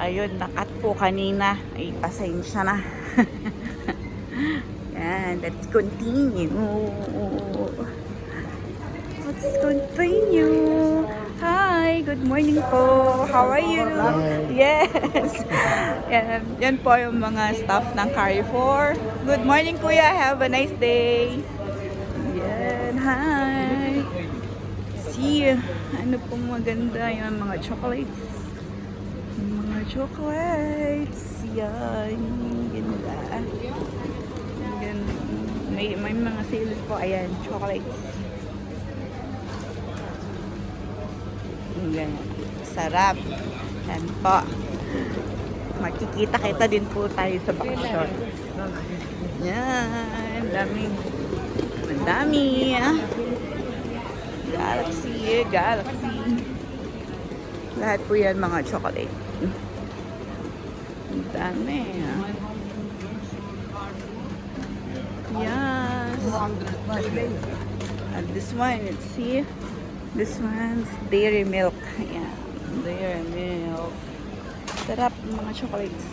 Ayun, nakat po kanina. Ay, pasensya na. Yan, let's continue. Let's continue. Hi, good morning po. How are you? Yes. Yan po yung mga staff ng Carrefour. Good morning, kuya. Have a nice day. Yan, hi. See, ano pong maganda yung mga chocolates. Mga chocolates. Yan, ganda. Ganda. May mga sales po. Ayan, chocolates. Yan. Sarap. Yan po. Makikita-kita din po tayo sa bakasyon. Yan. Dami. Galaxy. Lahat po yan mga chocolate. Dami. Yes. And this one, let's see. This one's dairy milk. Ayan. Dairy milk. Sarap mga chocolates.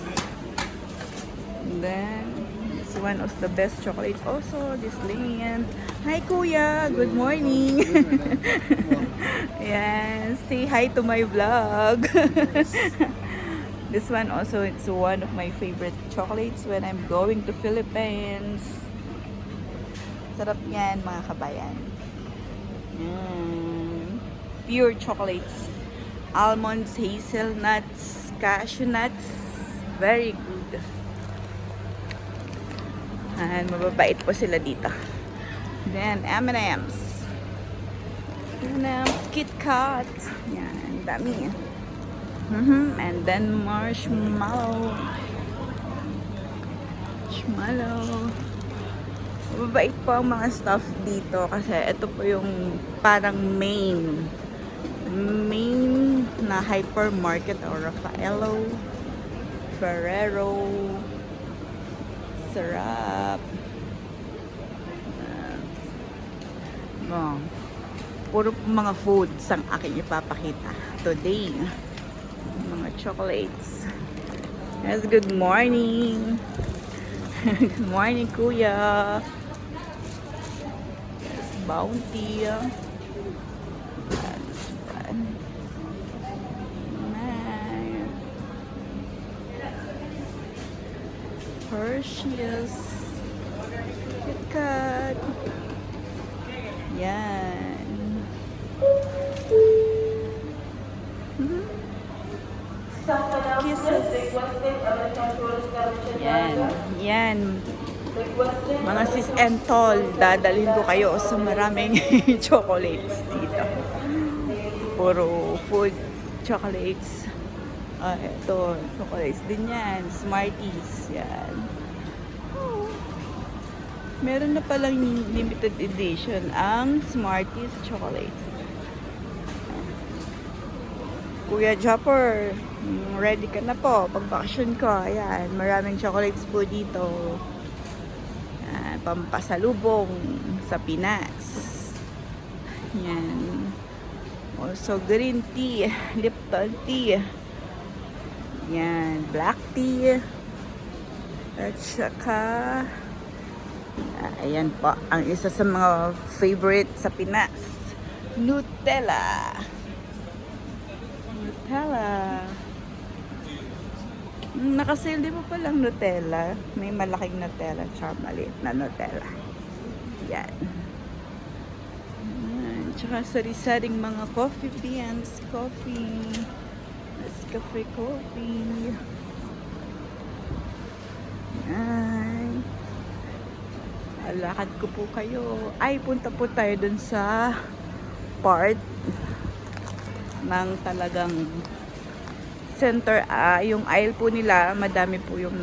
And then, this one is the best chocolates also. This Land. Hi, Kuya. Good morning. Ayan. Say hi to my vlog. This one also, it's one of my favorite chocolates when I'm going to Philippines. Sarap yan, mga kabayan. Pure chocolates. Almonds, hazelnuts, cashew nuts. Very good. And mababait po sila dito. Then, M&M's. Kit Kat. Yan, dami. And then, marshmallow. Mababait po ang mga stuff dito kasi ito po yung parang main na hypermarket o Raffaello, Ferrero. Sarap. Puro mga foods ang aking ipapakita today. Mga chocolates. Yes, good morning. Good morning, Kuya. Yes, Bounty. Nice. Hershey's. Kit Kat. Yan. Kisses. Yan. Mga sis and tall, dadalhin ko kayo sa maraming chocolates dito. Puro food, chocolates. Ito, chocolates din yan. Smarties, yan. Meron na palang limited edition ang Smarties chocolates. Kuya Jopper, ready ka na po pag bakasyon ko. Ayan, maraming chocolates po dito. Pampasalubong sa Pinas. Ayan. Also green tea, Lipton tea. Ayan, black tea. At saka ayan po, ang isa sa mga favorite sa Pinas, Nutella. Nakasale din mo palang Nutella. May malaking Nutella tsaka maliit na Nutella. Yan. Tsaka sari-saring mga coffee beans, coffee. Nescafe coffee. Ay. Lakad ko po kayo. Ay, punta po tayo dun sa part ng talagang center. Yung aisle po nila, madami po yung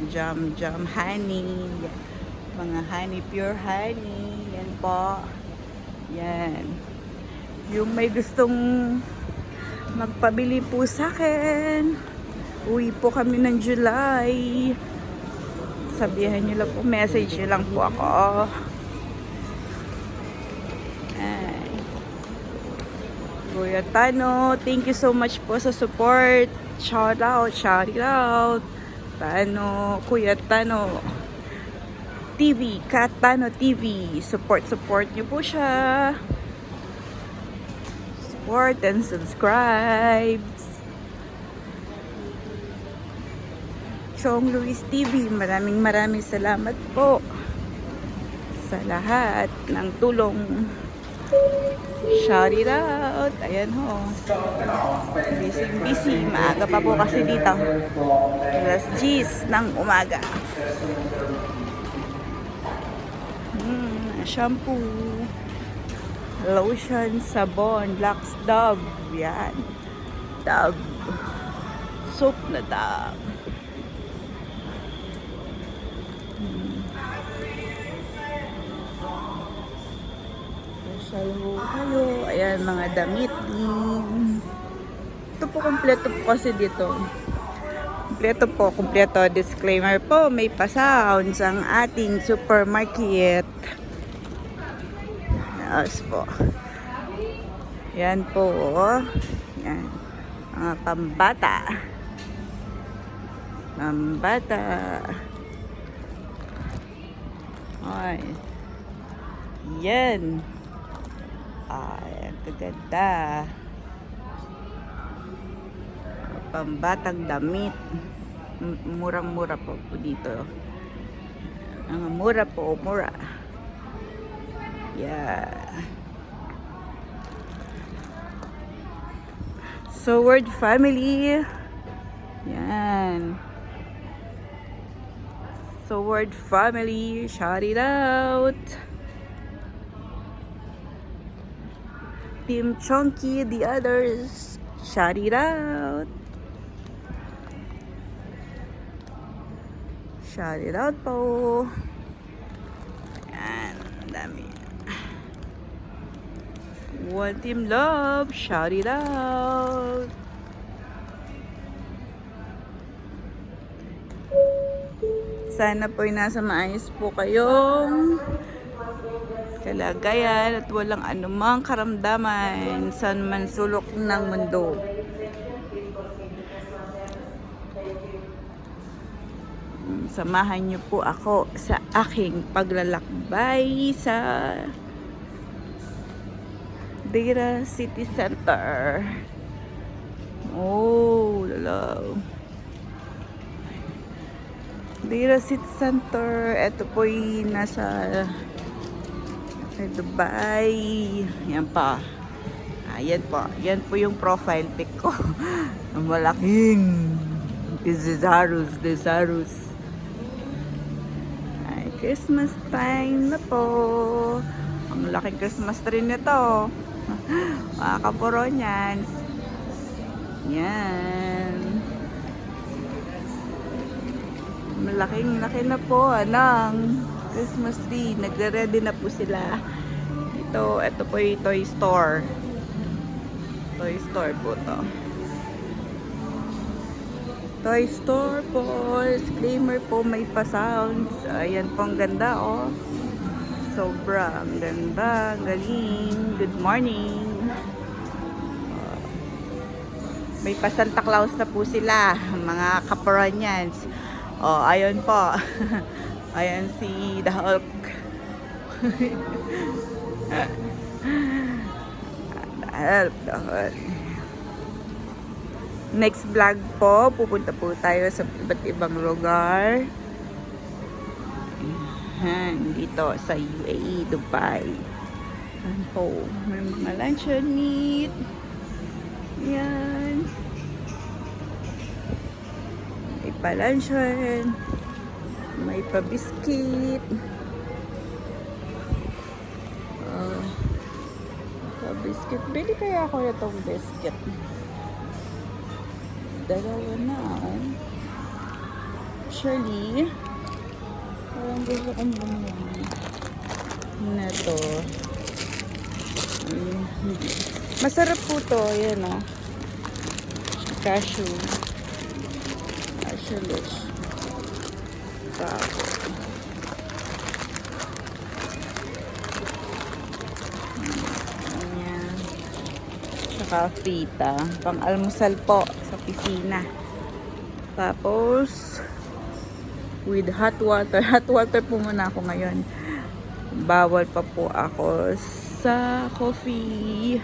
jam honey, mga honey, pure honey. Yan po. Yan. Yung may gustong magpabili po sa akin, uwi po kami ng July. Sabihan nyo lang po, message nyo lang po ako. Kuya Tano, thank you so much po sa support. Shout out, shout it out. Tano, Kuya Tano TV, Kat Tano TV. Support niyo po siya. Support and subscribe. Chong Luis TV, maraming salamat po sa lahat ng tulong. Shout it out. Ayan ho. Busy. Maaga pa po kasi dito. Alas 10 ng umaga. Shampoo. Lotion, sabon, Lux Dove. Yan. Dove. Soap na Dove. Hello. Ayan, mga damit din. Ito po, kompleto po kasi dito. Kompleto. Disclaimer po, may pa-sounds ang ating supermarket. Yes po. Yan po. Yan. Mga pambata. Ay. Yan. Ay, ang ganda. Pambatang damit. Murang-mura po dito. Ang mura. Yeah. So, word family. Yan. So, word family. Shout it out. Team Chunky, the others, shout it out. Shout it out po. Ayan, dami. One Team Love, shout it out. Sana po'y nasa maayos po kayong kalagayan at walang anumang karamdaman saan man sulok ng mundo. Samahan niyo po ako sa aking paglalakbay sa Deira City Center. Oh, lalaw. Deira City Center. Ito po'y nasa Dubai. Yan pa. Ayan po. Yan po yung profile pic ko. Ang malaking Desarus. Ay, Christmas time na po. Ang laking Christmas tree nito. Mga kaporonyans. Yan. Malaking-laki na po. Anang Christmas tree. Nagre-ready na po sila. Ito po yung toy store. Toy store po to. Toy store po. Disclaimer po, may pa-sounds. Ayan po, ang ganda oh. Sobrang ganda. Galing. Good morning. May pa-Santa Claus na po sila. Mga kaporanyans. Oh, ayun po. Ayan si The Hulk. The Hulk. Next vlog po, pupunta po tayo sa iba't ibang lugar. Ayan, dito sa UAE, Dubai. Ayan po, may mga luncheon meat. Ayan. May pa-luncheon. May pa-biscuit. Pa-biscuit. Bili kaya ako itong biscuit. Dalawa na. Actually, parang gusto kong bumili na to. Masarap po to. Ayan o. Cashew. Cashew-less. Bravo. Ayan. Tsaka fita. Pang almusal po sa pisina. Tapos, with hot water. Hot water po muna ako ngayon. Bawal pa po ako sa coffee.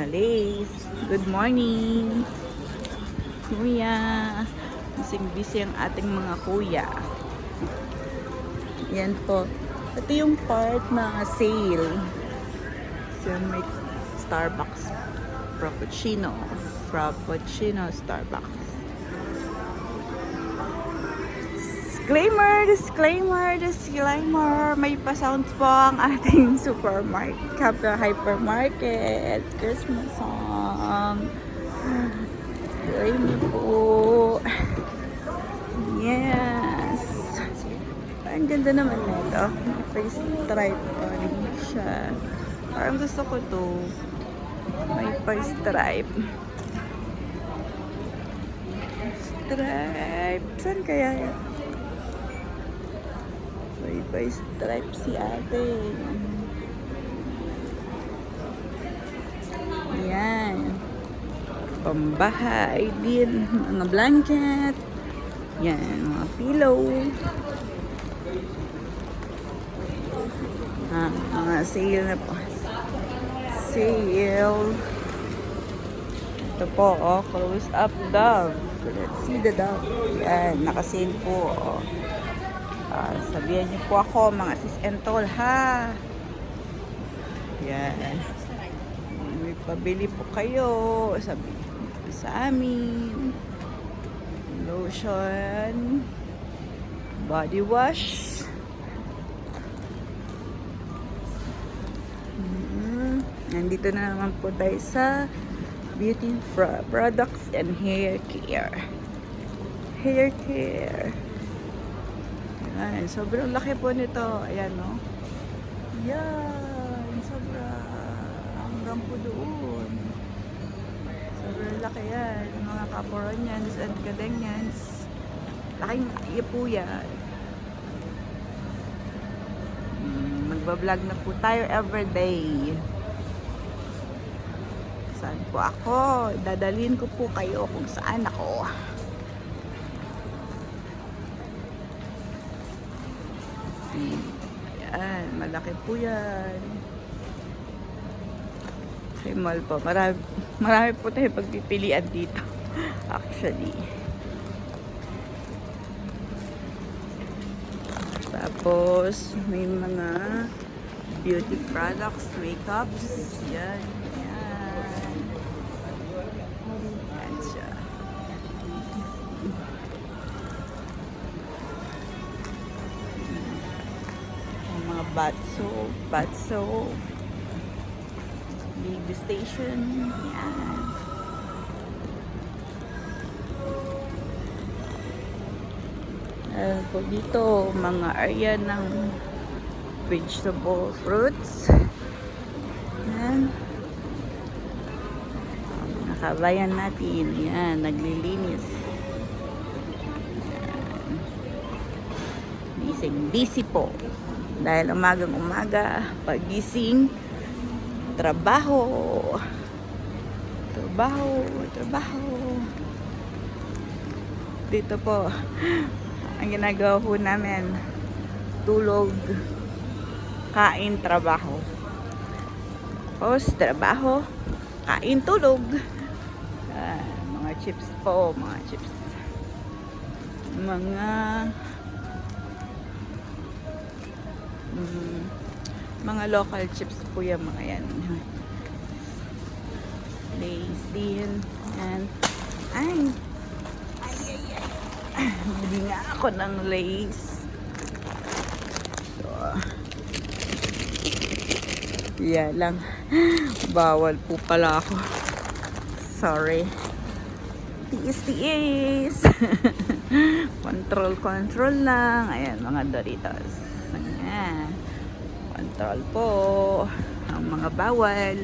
Lace. Good morning. Kuya. Busy ang ating mga kuya. Yan po. Ito yung part na sale. So, may Starbucks. Frappuccino. Starbucks. Disclaimer. May pa-sounds po ang ating supermarket. Hypermarket. Christmas song. Disclaimer po. Yes. Ang ganda naman nito. May stripe pa rin siya. Parang gusto ko to. May pa-stripe. Saan kaya yan? May pa-stripe si ate. Yan. Pambahay din. Mga blanket. Yan. Mga pillow. Mga sale na po. Sale. Ito po, oh. Close up dog. Let's see the dog. Yan. Nakasale po, oh. Sabihan niyo po ako, mga sis and tol, ha? Yan. May pabili po kayo. Sabihin po sa amin. Lotion. Body wash. Nandito na naman po tayo sa beauty products and hair care. Ayan, sobrang laki po nito. Ayan, no? Ayan, hanggang po doon. Sobrang laki yan. Mga kaporonyans and kadengyans. Laking iya po yan. Magbablog na po tayo everyday. Saan po ako? Dadalhin ko po kayo kung saan ako. Ayan, malaki po yan. Sa mall po. Marami po tayo pagpipilian dito. Actually. Tapos, may mga beauty products, makeups. Yan. Bath soap, baby station, yan. Po dito, mga area ng vegetable fruits. Yan. Nakabayan natin, yan, naglilinis. Busy po. Dahil umaga, pagising, trabaho. Dito po, ang ginagawa po namin, tulog, kain, trabaho. Tapos, trabaho, kain, tulog. Mga chips po, mga local chips po yung mga yan. Lays din. And, hindi nga ako ng lace. So, yan lang. Bawal po pala ako. Sorry. Tiis. Control lang. Ayan, mga Doritos. Ayan. Control po ang mga bawal.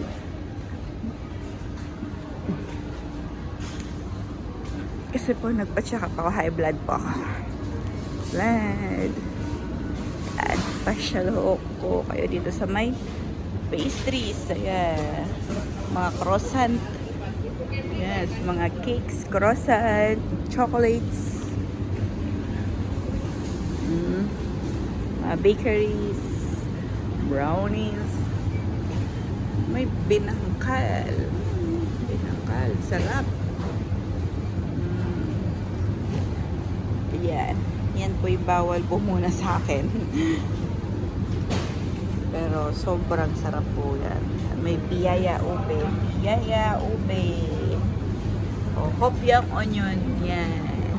Kasi po nagpa-check up ako, high blood po ako. Land. At pasyalo ko kayo dito sa may pastries. Ayan. Mga croissant. Yes, mga cakes, croissant, chocolates. Mga bakeries, brownies. May binangkal. Binangkal. Sarap. Yan. Yan po yung bawal po muna sa akin. Pero sobrang sarap po yan. May biyaya ube. Biyaya ube. O, hopyang onion. Yan.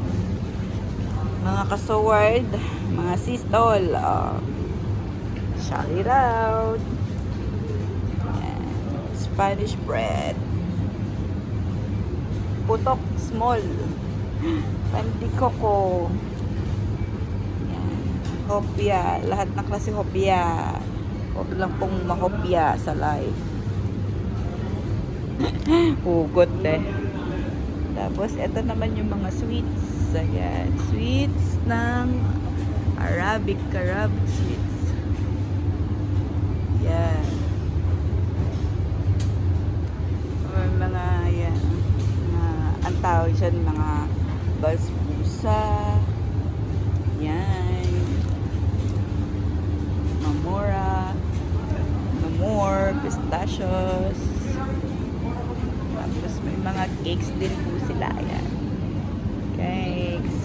Mga kasaward. Mga sistol. Shally Round. Yan. Spanish bread. Putok small. Pandikoko. Yan. Hopya. Lahat na klase hopya. Huwag lang pong mahopya sa live. Hugot eh. Tapos, ito naman yung mga sweets. Ayan. Sweets ng Arabic sweets. Yan. Mga, yan. Ang tawag dyan, mga basbusa. Yan. Mamora, pistachios. Tapos may mga cakes din po sila. Ayan. Cakes.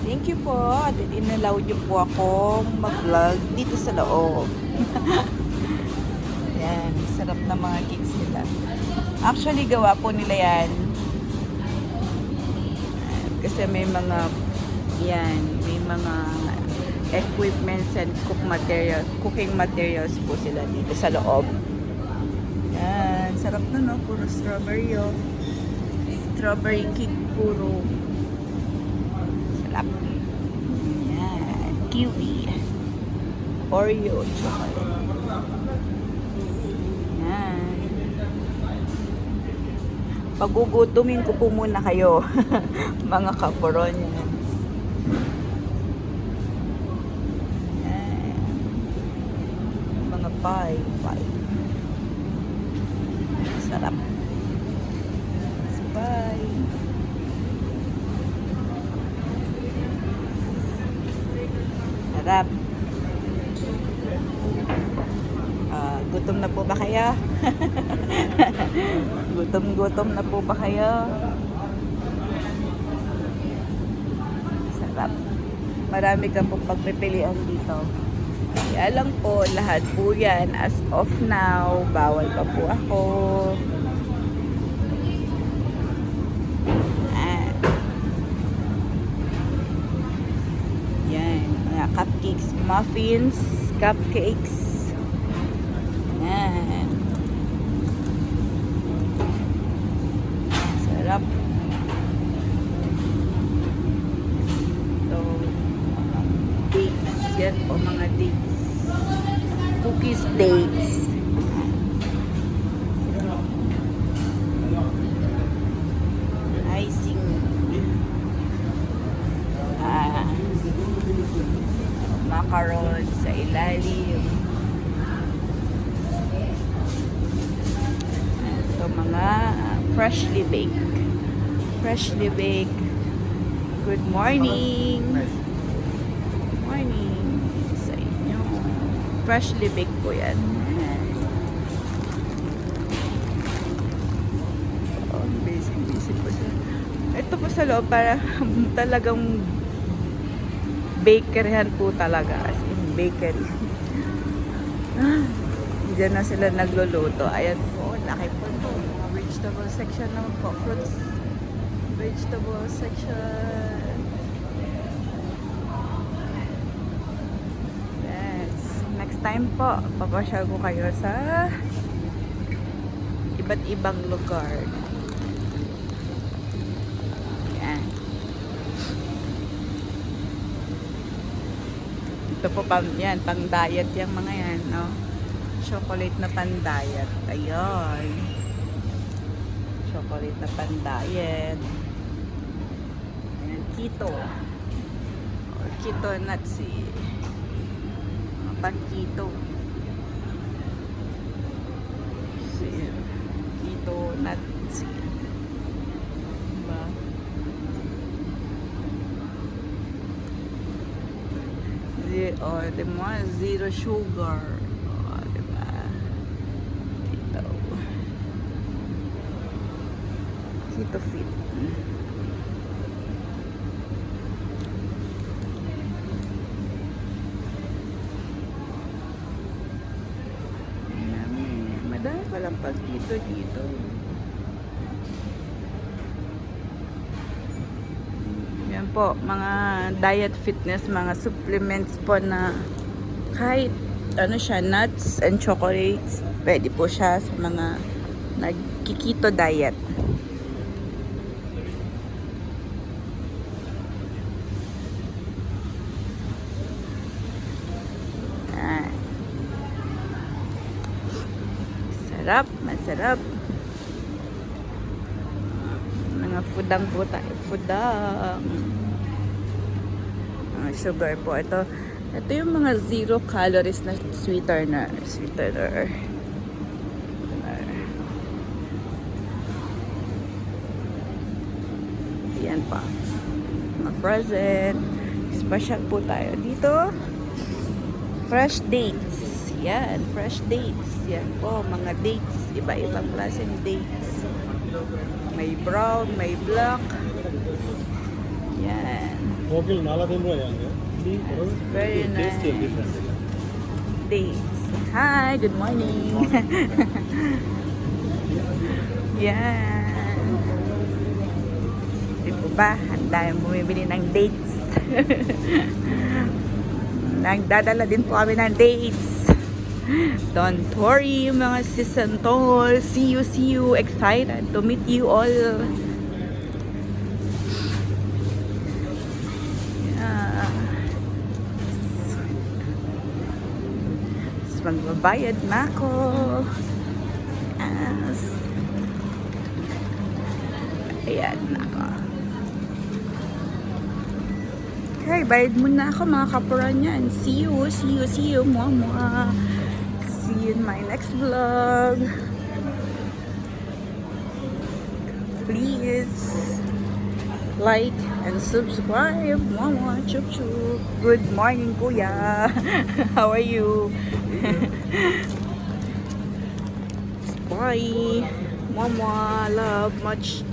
Thank you po. At inalaw niyo po akong mag-vlog dito sa loob. Ayan. Sarap na mga cakes nila. Actually, gawa po nila yan. Kasi may mga yan, may mga equipments and cooking materials po sila dito sa loob. Yan, sarap na no, puro strawberry oh. Strawberry cake puro. Sarap. Yan, kiwi. Oreo chocolate. Yan. Pagugutumin ko po muna kayo, mga kaporon. Mga pie. Sarap. Bye. Sarap. Gutom na po ba kayo? Gutom na po ba kayo? Sarap. Marami kang pong pagpipilian dito. Kaya lang po, lahat po yan as of now. Bawal pa po ako. Yan. Mga cupcakes, muffins, cupcakes. Yan. Sarap. So, dates. Yan po mga dates. Cookies dates. Icing. Macaron sa ilalim. Ito mga freshly baked. Freshly baked. Good morning. Morning sa inyo. Freshly baked po yan. Oh, busy po siya. Ito po sa loob para talagang bakeryhan po talaga. As in bakery. Diyan na sila nagluluto. Ayan po. Laki po ito. Mga vegetable section naman po. Fruits. Vegetable section. Yes. Next time po, papasyal ko kayo sa iba't ibang lugar. Yan. Ito po yan, pang diet yung mga yan, no? Chocolate na pang diet. Ayun. Chocolate na pang diet. keto. Or keto nuts. Pan-keto. So, yun. Keto nuts. Diba? Di mo, zero sugar. Diba? Keto. Keto fit. Madami palang pag-keto dito. Yan po, mga diet fitness, mga supplements po na kahit ano siya, nuts and chocolates, pwede po siya sa mga nag-keto diet. Sarap, masarap. Mga foodang po tayo. Foodang. Sugar po. Ito yung mga zero calories na sweetener. Yan pa. Mga present. Special po tayo dito. Fresh dates. Yan, fresh dates. Yan po, mga dates. Iba-ibang klaseng dates. May brown, may black. Yan. That's very nice. Dates. Hi, good morning. Yan. Di po ba? Handa yung bumibili ng dates. Nagdadala din po kami ng dates. Don't worry, mga sisantol. See you. Excited to meet you all. Yeah. So, magbabayad na ako. Yes. Ayan ako. Okay, bayad muna ako mga kapuran yan. See you. Mwah. See you in my next vlog. Please like and subscribe. Mama, chup. Good morning, kuya. How are you? Bye. Mama, love much.